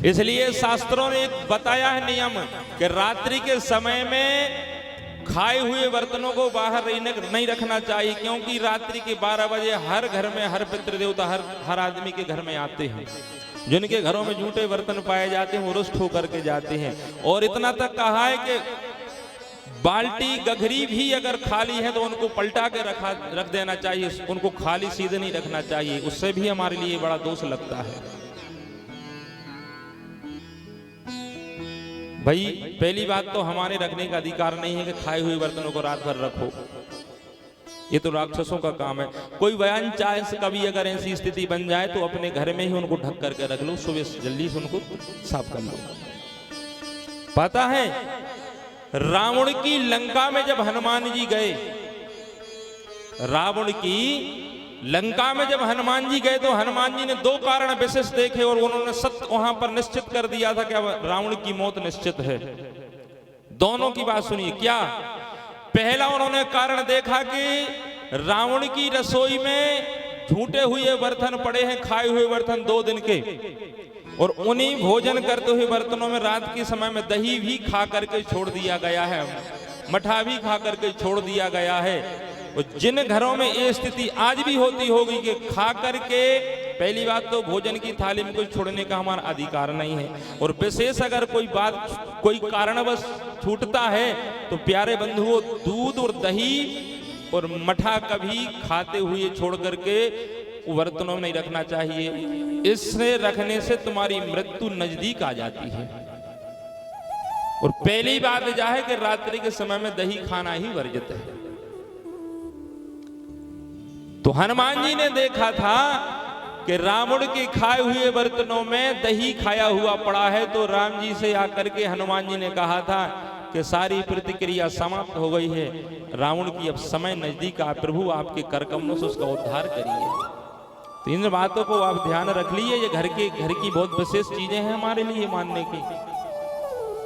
इसलिए शास्त्रों ने एक बताया है नियम कि रात्रि के समय में खाए हुए बर्तनों को बाहर नहीं रखना चाहिए, क्योंकि रात्रि के 12 बजे हर घर में हर पितृदेवता हर आदमी के घर में आते हैं। जिनके घरों में जूठे बर्तन पाए जाते हैं वो रुष्ट होकर के जाते हैं। और इतना तक कहा है कि बाल्टी गघरी भी अगर खाली है तो उनको पलटा के रख देना चाहिए, उनको खाली सीधे नहीं रखना चाहिए, उससे भी हमारे लिए बड़ा दोष लगता है। भाई पहली बात तो हमारे रखने का अधिकार नहीं है कि खाए हुए बर्तनों को रात भर रखो, ये तो राक्षसों का काम है। कोई बयान चाहे कभी अगर ऐसी स्थिति बन जाए तो अपने घर में ही उनको ढक करके रख लो, सुबह जल्दी से उनको साफ कर लो। पता है रावण की लंका में जब हनुमान जी गए, रावण की लंका में जब हनुमान जी गए तो हनुमान जी ने 2 कारण विशेष देखे और उन्होंने सत्य वहां पर निश्चित कर दिया था कि अब रावण की मौत निश्चित है। दोनों की बात सुनिए। क्या? पहला उन्होंने कारण देखा कि रावण की रसोई में झूठे हुए बर्तन पड़े हैं, खाए हुए बर्तन 2 दिन के, और उन्हीं भोजन करते हुए बर्तनों में रात के समय में दही भी खा करके छोड़ दिया गया है, मठा भी खा करके छोड़ दिया गया है। जिन घरों में ये स्थिति आज भी होती होगी कि खा करके, पहली बात तो भोजन की थाली में कुछ छोड़ने का हमारा अधिकार नहीं है, और विशेष अगर कोई कारणवश छूटता है तो प्यारे बंधुओं दूध और दही और मठा कभी खाते हुए छोड़ करके बर्तनों में नहीं रखना चाहिए। इससे रखने से तुम्हारी मृत्यु नजदीक आ जाती है। और पहली बात यह है कि रात्रि के समय में दही खाना ही वर्जित है। तो हनुमान जी ने देखा था कि रावण के खाए हुए बर्तनों में दही खाया हुआ पड़ा है, तो राम जी से आकर के हनुमान जी ने कहा था कि सारी प्रतिक्रिया समाप्त हो गई है, रावण की अब समय नजदीक आ, प्रभु आपके कर कमलों से उसका उद्धार करिए। तो इन बातों को आप ध्यान रख लीजिए, ये घर की बहुत विशेष चीजें हैं हमारे लिए मानने की।